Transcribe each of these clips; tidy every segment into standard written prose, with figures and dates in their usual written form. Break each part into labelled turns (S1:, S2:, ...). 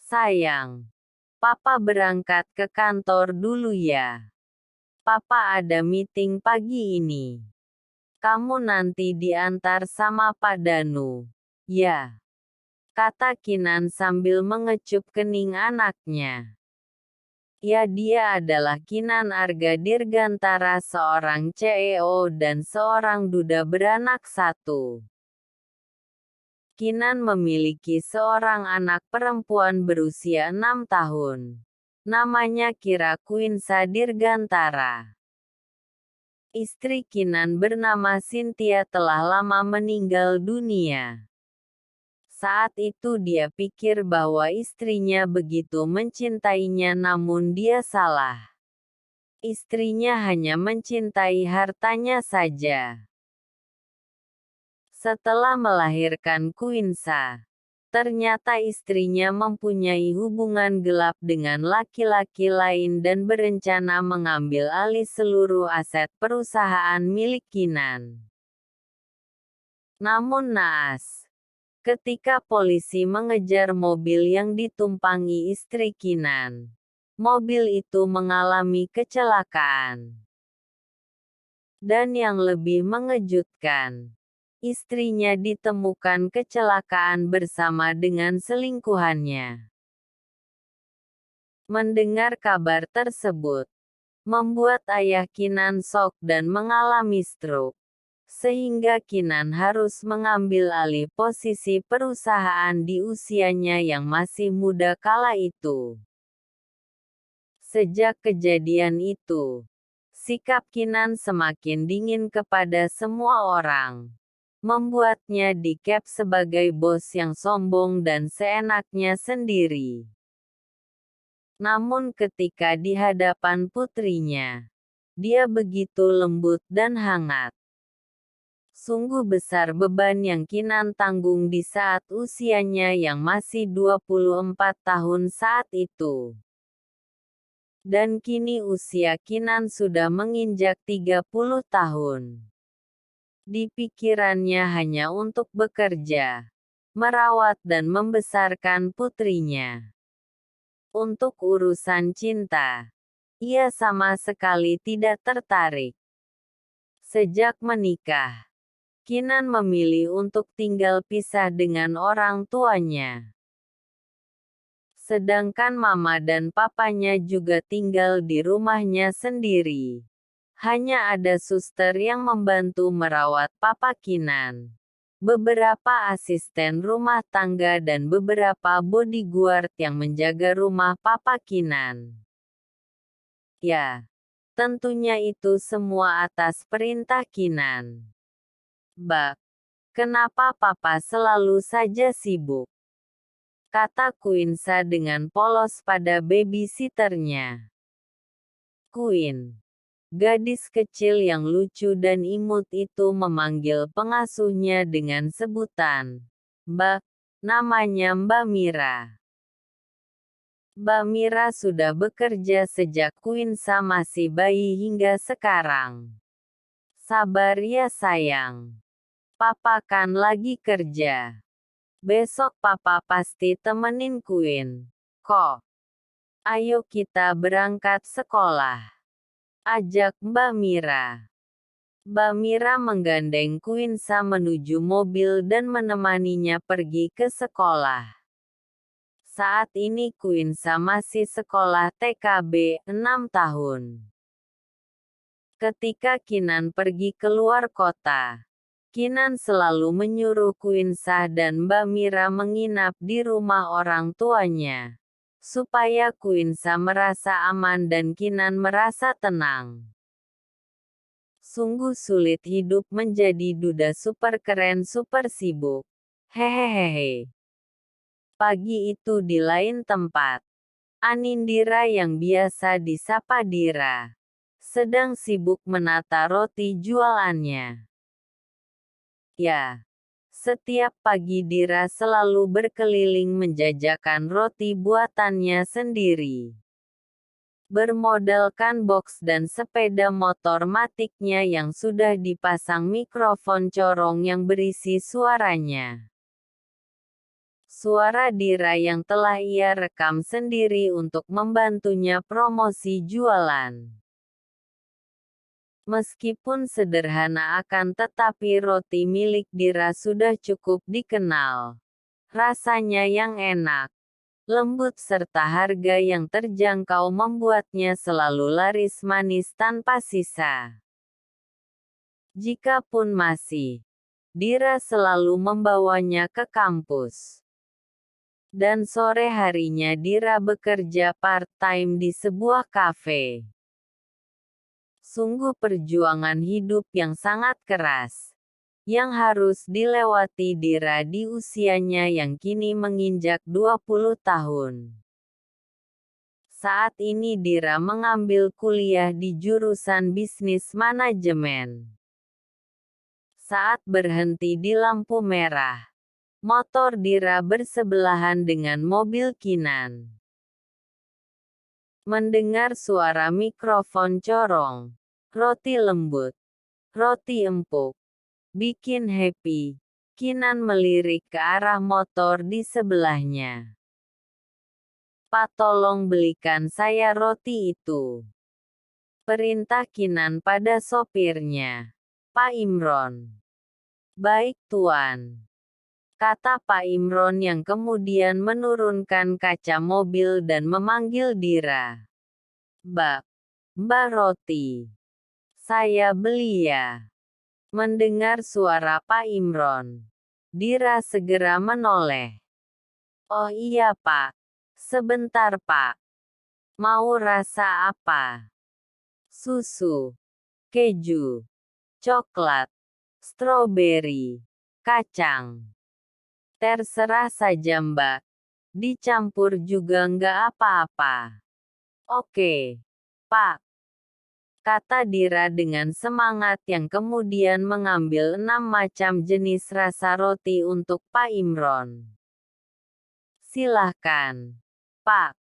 S1: Sayang, Papa berangkat ke kantor dulu ya. Papa ada meeting pagi ini. Kamu nanti diantar sama Pak Danu. Ya, kata Kinan sambil mengecup kening anaknya. Ya, dia adalah Kinan Arga Dirgantara, seorang CEO dan seorang duda beranak satu. Kinan memiliki seorang anak perempuan berusia 6 tahun. Namanya Kira Quinsa Dirgantara. Istri Kinan bernama Cynthia telah lama meninggal dunia. Saat itu dia pikir bahwa istrinya begitu mencintainya, namun dia salah. Istrinya hanya mencintai hartanya saja. Setelah melahirkan Quinsa, ternyata istrinya mempunyai hubungan gelap dengan laki-laki lain dan berencana mengambil alih seluruh aset perusahaan milik Kinan. Namun naas, ketika polisi mengejar mobil yang ditumpangi istri Kinan, mobil itu mengalami kecelakaan. Dan yang lebih mengejutkan, istrinya ditemukan kecelakaan bersama dengan selingkuhannya. Mendengar kabar tersebut, membuat ayah Kinan shock dan mengalami stroke, sehingga Kinan harus mengambil alih posisi perusahaan di usianya yang masih muda kala itu. Sejak kejadian itu, sikap Kinan semakin dingin kepada semua orang, membuatnya dicap sebagai bos yang sombong dan seenaknya sendiri. Namun ketika di hadapan putrinya, dia begitu lembut dan hangat. Sungguh besar beban yang Kinan tanggung di saat usianya yang masih 24 tahun saat itu. Dan kini usia Kinan sudah menginjak 30 tahun. Di pikirannya hanya untuk bekerja, merawat dan membesarkan putrinya. Untuk urusan cinta, ia sama sekali tidak tertarik. Sejak menikah, Kinan memilih untuk tinggal pisah dengan orang tuanya. Sedangkan mama dan papanya juga tinggal di rumahnya sendiri. Hanya ada suster yang membantu merawat Papa Kinan, beberapa asisten rumah tangga dan beberapa bodyguard yang menjaga rumah Papa Kinan. Ya, tentunya itu semua atas perintah Kinan. Bak, kenapa Papa selalu saja sibuk? Kata Quinsa dengan polos pada babysitternya. Queen, gadis kecil yang lucu dan imut itu memanggil pengasuhnya dengan sebutan Mbak, namanya Mbak Mira. Mbak Mira sudah bekerja sejak Quinsa masih bayi hingga sekarang. Sabar ya sayang. Papa kan lagi kerja. Besok Papa pasti temenin Queen, kok. Ayo kita berangkat sekolah. Ajak Mbak Mira. Mbak Mira menggandeng Quinsa menuju mobil dan menemaninya pergi ke sekolah. Saat ini Quinsa masih sekolah TKB, 6 tahun. Ketika Kinan pergi keluar kota, Kinan selalu menyuruh Quinsa dan Mbak Mira menginap di rumah orang tuanya, supaya Quinsa merasa aman dan Kinan merasa tenang. Sungguh sulit hidup menjadi duda super keren super sibuk. Hehehe. Pagi itu di lain tempat, Anindira yang biasa disapa Dira, sedang sibuk menata roti jualannya. Ya, setiap pagi Dira selalu berkeliling menjajakan roti buatannya sendiri. Bermodalkan box dan sepeda motor matiknya yang sudah dipasang mikrofon corong yang berisi suaranya. Suara Dira yang telah ia rekam sendiri untuk membantunya promosi jualan. Meskipun sederhana akan tetapi roti milik Dira sudah cukup dikenal. Rasanya yang enak, lembut serta harga yang terjangkau membuatnya selalu laris manis tanpa sisa. Jikapun masih, Dira selalu membawanya ke kampus. Dan sore harinya Dira bekerja part-time di sebuah kafe. Sungguh perjuangan hidup yang sangat keras, yang harus dilewati Dira di usianya yang kini menginjak 20 tahun. Saat ini Dira mengambil kuliah di jurusan bisnis manajemen. Saat berhenti di lampu merah, motor Dira bersebelahan dengan mobil Kinan. Mendengar suara mikrofon corong, roti lembut, roti empuk, bikin happy. Kinan melirik ke arah motor di sebelahnya. "Pak, tolong belikan saya roti itu," perintah Kinan pada sopirnya. "Pak Imron." "Baik Tuan," kata Pak Imron yang kemudian menurunkan kaca mobil dan memanggil Dira. Mbak roti. Saya beli ya." Mendengar suara Pak Imron, Dira segera menoleh. "Oh iya Pak. Sebentar Pak. Mau rasa apa? Susu, keju, coklat, stroberi, kacang. Terserah saja Mbak. Dicampur juga nggak apa-apa." "Oke, Pak," kata Dira dengan semangat yang kemudian mengambil 6 macam jenis rasa roti untuk Pak Imron. "Silahkan, Pak,"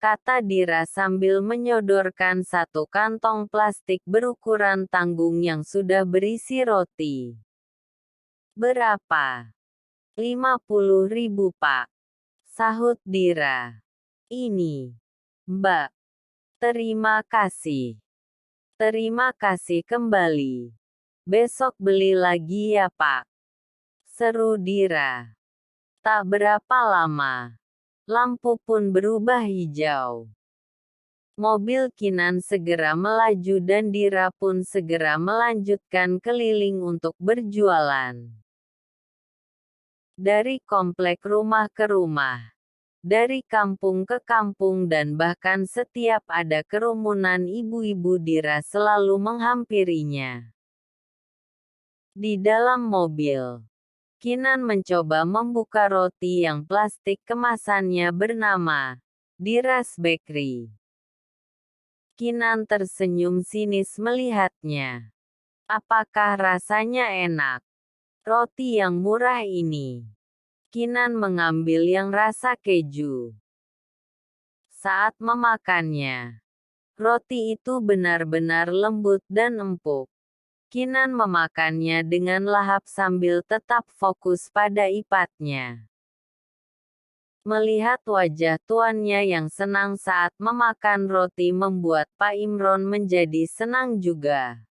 S1: kata Dira sambil menyodorkan satu kantong plastik berukuran tanggung yang sudah berisi roti. "Berapa?" 50.000 Pak, sahut Dira. "Ini, Mbak." "Terima kasih." "Terima kasih kembali. Besok beli lagi ya Pak," seru Dira. Tak berapa lama, lampu pun berubah hijau. Mobil Kinan segera melaju dan Dira pun segera melanjutkan keliling untuk berjualan. Dari komplek rumah ke rumah, dari kampung ke kampung dan bahkan setiap ada kerumunan ibu-ibu Dira selalu menghampirinya. Di dalam mobil, Kinan mencoba membuka roti yang plastik kemasannya bernama Dira's Bakery. Kinan tersenyum sinis melihatnya. "Apakah rasanya enak? Roti yang murah ini." Kinan mengambil yang rasa keju. Saat memakannya, roti itu benar-benar lembut dan empuk. Kinan memakannya dengan lahap sambil tetap fokus pada ipatnya. Melihat wajah tuannya yang senang saat memakan roti membuat Pak Imron menjadi senang juga.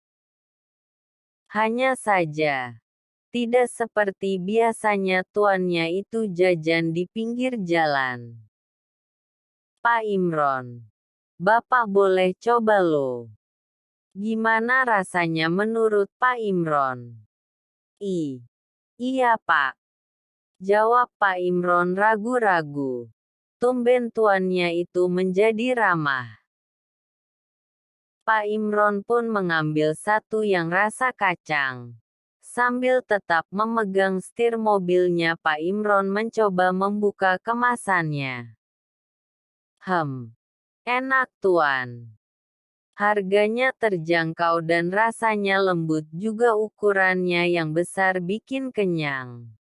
S1: Hanya saja, tidak seperti biasanya tuannya itu jajan di pinggir jalan. "Pak Imron, Bapak boleh coba loh. Gimana rasanya menurut Pak Imron?" Iya Pak," jawab Pak Imron ragu-ragu. Tumben tuannya itu menjadi ramah. Pak Imron pun mengambil satu yang rasa kacang. Sambil tetap memegang setir mobilnya Pak Imron mencoba membuka kemasannya. Enak Tuan. Harganya terjangkau dan rasanya lembut juga ukurannya yang besar bikin kenyang."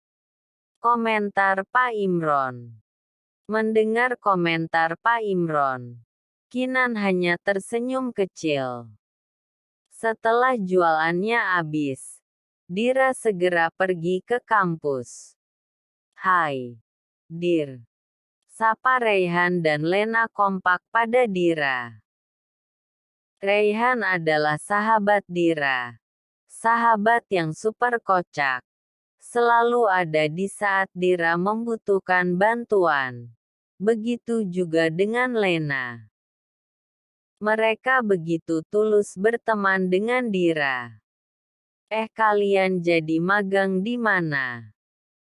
S1: Komentar Pak Imron. Mendengar komentar Pak Imron, Kinan hanya tersenyum kecil. Setelah jualannya habis, Dira segera pergi ke kampus. "Hai, Dir. Sapa Raihan dan Lena kompak pada Dira. Raihan adalah sahabat Dira. Sahabat yang super kocak. Selalu ada di saat Dira membutuhkan bantuan. Begitu juga dengan Lena. Mereka begitu tulus berteman dengan Dira. Kalian jadi magang di mana?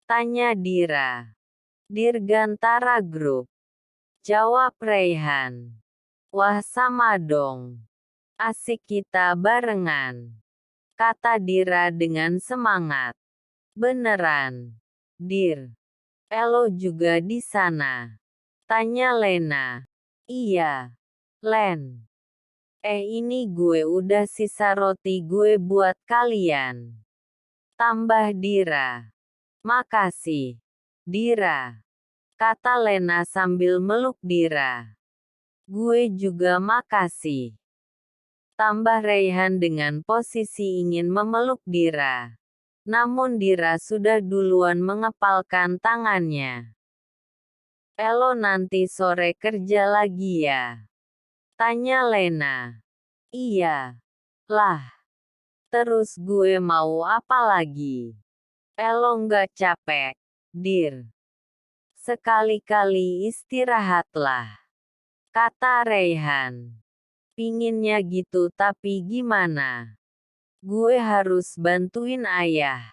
S1: Tanya Dira. Dirgantara Group. Jawab Raihan. Wah sama dong. Asik kita barengan. Kata Dira dengan semangat. Beneran. Dir. Elo juga di sana. Tanya Lena. Iya. Len. Ini gue udah sisa roti gue buat kalian. Tambah Dira. Makasih. Dira. Kata Lena sambil meluk Dira. Gue juga makasih. Tambah Raihan dengan posisi ingin memeluk Dira. Namun Dira sudah duluan mengepalkan tangannya. Elo nanti sore kerja lagi ya? Tanya Lena. Iya. Lah. Terus gue mau apa lagi? Elo nggak capek, Dir. Sekali-kali istirahatlah. Kata Raihan. Pinginnya gitu tapi gimana? Gue harus bantuin ayah.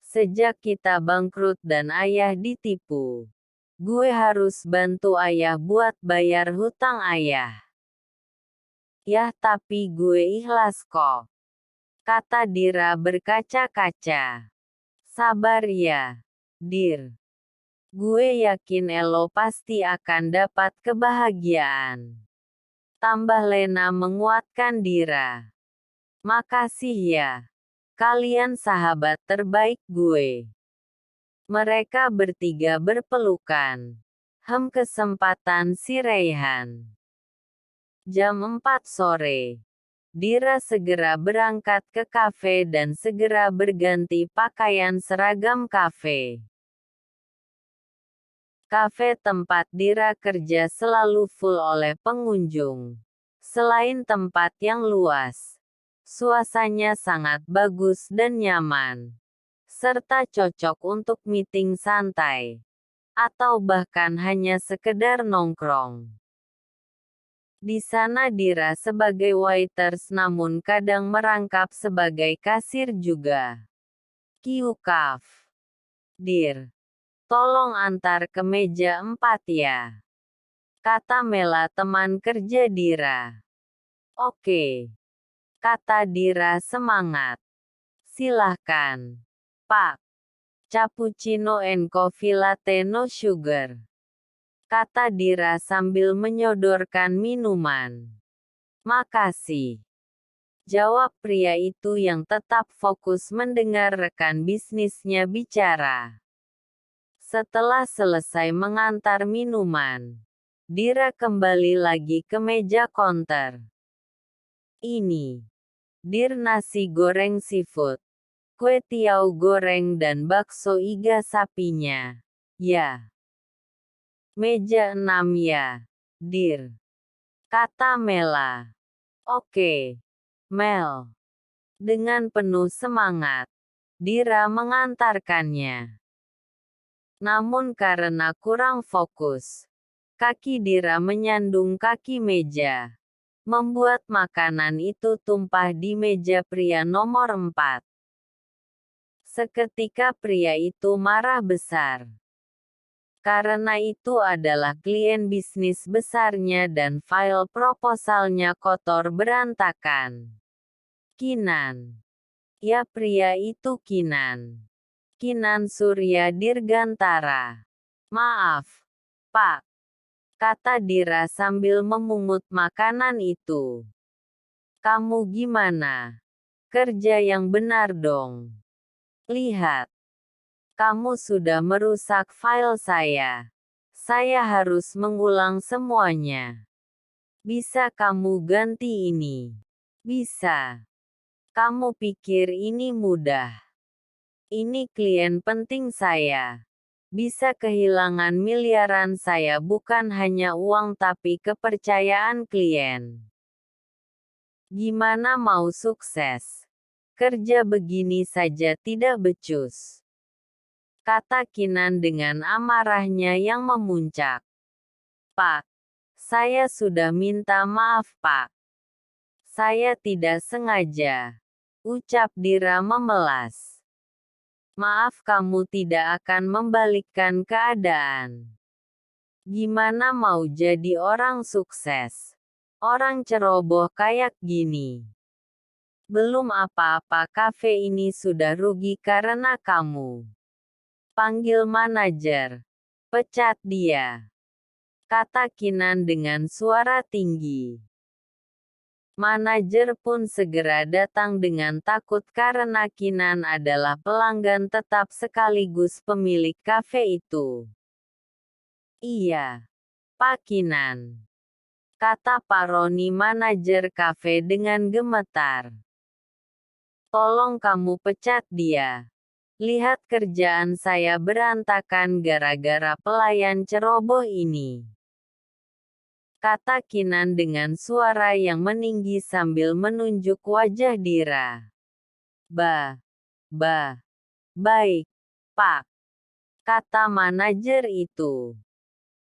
S1: Sejak kita bangkrut dan ayah ditipu. Gue harus bantu ayah buat bayar hutang ayah. Yah tapi gue ikhlas kok. Kata Dira berkaca-kaca. Sabar ya, Dir. Gue yakin Elo pasti akan dapat kebahagiaan. Tambah Lena menguatkan Dira. Makasih ya. Kalian sahabat terbaik gue. Mereka bertiga berpelukan. Kesempatan si Raihan. Jam 4 sore. Dira segera berangkat ke kafe dan segera berganti pakaian seragam kafe. Kafe tempat Dira kerja selalu full oleh pengunjung. Selain tempat yang luas, suasananya sangat bagus dan nyaman, serta cocok untuk meeting santai, atau bahkan hanya sekedar nongkrong. Di sana Dira sebagai waiters namun kadang merangkap sebagai kasir juga. Kiukaf. Dir. Tolong antar ke meja 4 ya. Kata Mela teman kerja Dira. Oke. Kata Dira semangat. Silahkan. Pak. Cappuccino and coffee latte no sugar. Kata Dira sambil menyodorkan minuman. Makasih. Jawab pria itu yang tetap fokus mendengar rekan bisnisnya bicara. Setelah selesai mengantar minuman, Dira kembali lagi ke meja konter. Ini. Dir nasi goreng seafood, kue tiaw goreng dan bakso iga sapinya. Ya. Meja 6 ya, Dir. Kata Mela. Oke, Mel. Dengan penuh semangat, Dira mengantarkannya. Namun karena kurang fokus, kaki Dira menyandung kaki meja, membuat makanan itu tumpah di meja pria nomor 4. Seketika pria itu marah besar. Karena itu adalah klien bisnis besarnya dan file proposalnya kotor berantakan. Kinan. Ya pria itu Kinan. Kinan Surya Dirgantara. Maaf, Pak. Kata Dira sambil memungut makanan itu. Kamu gimana? Kerja yang benar dong. Lihat. Kamu sudah merusak file saya. Saya harus mengulang semuanya. Bisa kamu ganti ini? Bisa. Kamu pikir ini mudah? Ini klien penting saya. Bisa kehilangan miliaran saya bukan hanya uang tapi kepercayaan klien. Gimana mau sukses? Kerja begini saja tidak becus, kata Kinan dengan amarahnya yang memuncak. Pak, saya sudah minta maaf Pak. Saya tidak sengaja, ucap Dira memelas. Maaf kamu tidak akan membalikkan keadaan. Gimana mau jadi orang sukses? Orang ceroboh kayak gini. Belum apa-apa kafe ini sudah rugi karena kamu. Panggil manajer. Pecat dia, kata Kinan dengan suara tinggi. Manajer pun segera datang dengan takut karena Kinan adalah pelanggan tetap sekaligus pemilik kafe itu. Iya, Pak Kinan, kata Pak Roni manajer kafe dengan gemetar. Tolong kamu pecat dia. Lihat kerjaan saya berantakan gara-gara pelayan ceroboh ini, kata Kinan dengan suara yang meninggi sambil menunjuk wajah Dira. Baik, Pak, kata manajer itu.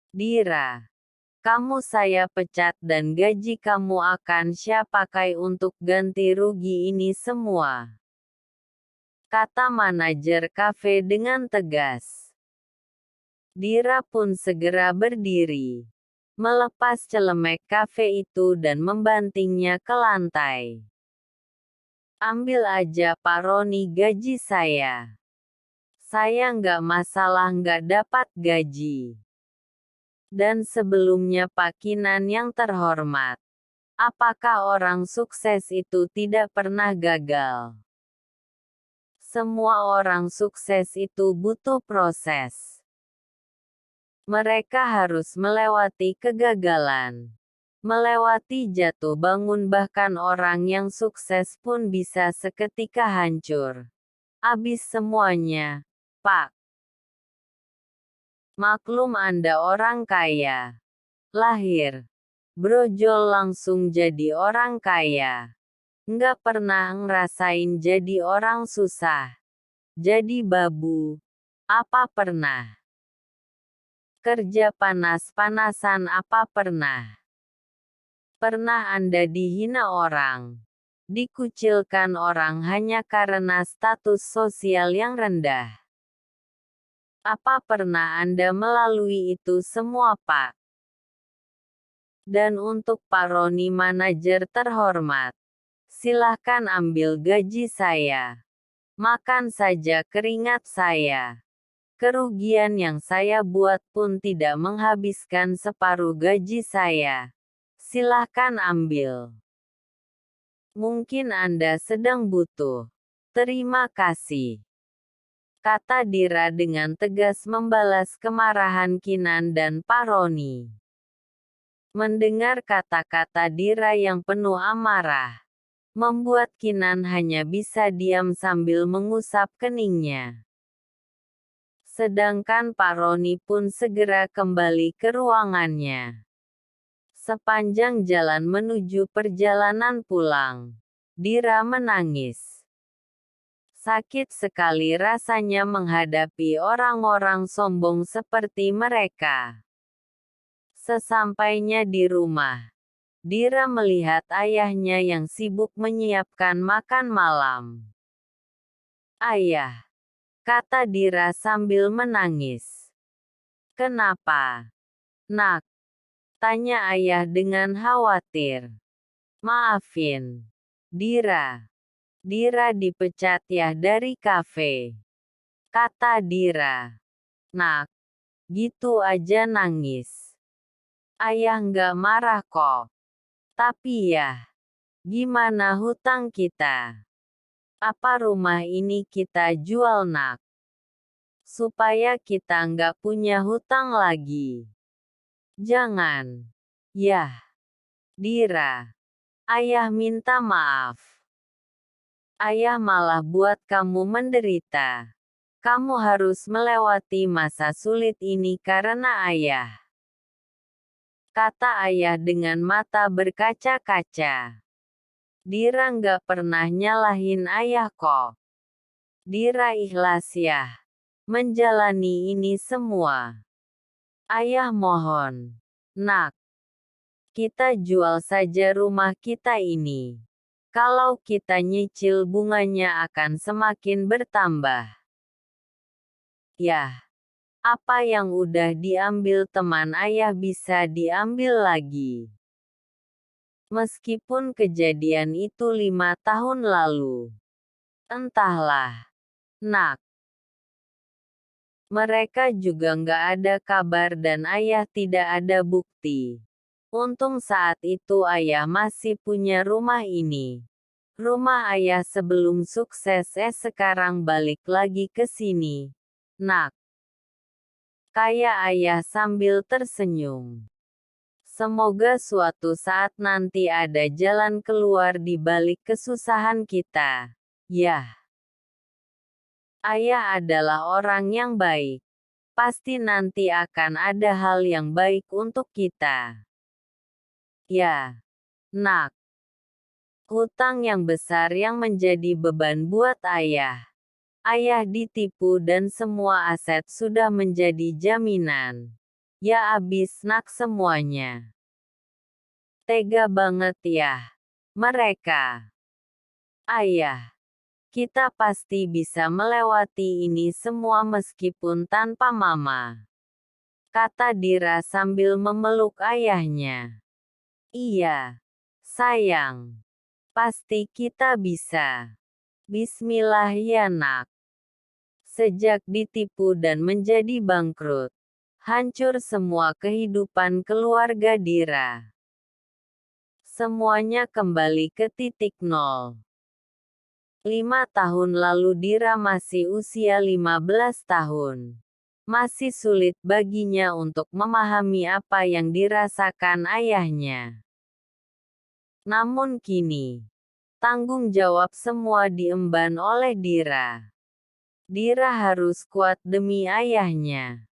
S1: Dira, kamu saya pecat dan gaji kamu akan saya pakai untuk ganti rugi ini semua, kata manajer kafe dengan tegas. Dira pun segera berdiri, melepas celemek kafe itu dan membantingnya ke lantai. Ambil aja Pak Roni gaji saya. Saya nggak masalah nggak dapat gaji. Dan sebelumnya Pak Kinan yang terhormat, apakah orang sukses itu tidak pernah gagal? Semua orang sukses itu butuh proses. Mereka harus melewati kegagalan, melewati jatuh bangun, bahkan orang yang sukses pun bisa seketika hancur. Habis semuanya, Pak. Maklum Anda orang kaya. Lahir, brojol langsung jadi orang kaya. Nggak pernah ngerasain jadi orang susah. Jadi babu. Apa pernah? Kerja panas-panasan apa pernah? Pernah Anda dihina orang? Dikucilkan orang hanya karena status sosial yang rendah? Apa pernah Anda melalui itu semua Pak? Dan untuk Pak Roni manajer terhormat, silahkan ambil gaji saya. Makan saja keringat saya. Kerugian yang saya buat pun tidak menghabiskan separuh gaji saya. Silahkan ambil. Mungkin Anda sedang butuh. Terima kasih, kata Dira dengan tegas membalas kemarahan Kinan dan Pak Roni. Mendengar kata-kata Dira yang penuh amarah, membuat Kinan hanya bisa diam sambil mengusap keningnya. Sedangkan Pak Roni pun segera kembali ke ruangannya. Sepanjang jalan menuju perjalanan pulang, Dira menangis. Sakit sekali rasanya menghadapi orang-orang sombong seperti mereka. Sesampainya di rumah, Dira melihat ayahnya yang sibuk menyiapkan makan malam. Ayah, kata Dira sambil menangis. Kenapa, Nak? Tanya ayah dengan khawatir. Maafin, Dira. Dira dipecat ya dari kafe, kata Dira. Nak, gitu aja nangis. Ayah nggak marah kok. Tapi ya, gimana hutang kita? Apa rumah ini kita jual Nak? Supaya kita nggak punya hutang lagi. Jangan. Yah. Dira. Ayah minta maaf. Ayah malah buat kamu menderita. Kamu harus melewati masa sulit ini karena ayah. Kata ayah dengan mata berkaca-kaca. Dira nggak pernah nyalahin ayah kok. Dira ikhlas ya. Menjalani ini semua. Ayah mohon. Nak. Kita jual saja rumah kita ini. Kalau kita nyicil bunganya akan semakin bertambah. Yah. Apa yang udah diambil teman ayah bisa diambil lagi. Meskipun kejadian itu 5 tahun lalu. Entahlah. Nak. Mereka juga nggak ada kabar dan ayah tidak ada bukti. Untung saat itu ayah masih punya rumah ini. Rumah ayah sebelum sukses sekarang balik lagi ke sini. Nak. Kayak ayah sambil tersenyum. Semoga suatu saat nanti ada jalan keluar di balik kesusahan kita. Yah. Ayah adalah orang yang baik. Pasti nanti akan ada hal yang baik untuk kita. Ya. Nak. Hutang yang besar yang menjadi beban buat ayah. Ayah ditipu dan semua aset sudah menjadi jaminan. Ya abis nak semuanya. Tega banget ya. Mereka. Ayah. Kita pasti bisa melewati ini semua meskipun tanpa mama. Kata Dira sambil memeluk ayahnya. Iya. Sayang. Pasti kita bisa. Bismillah ya nak. Sejak ditipu dan menjadi bangkrut, hancur semua kehidupan keluarga Dira. Semuanya kembali ke titik nol. 5 tahun lalu Dira masih usia 15 tahun. Masih sulit baginya untuk memahami apa yang dirasakan ayahnya. Namun kini, tanggung jawab semua diemban oleh Dira. Dira harus kuat demi ayahnya.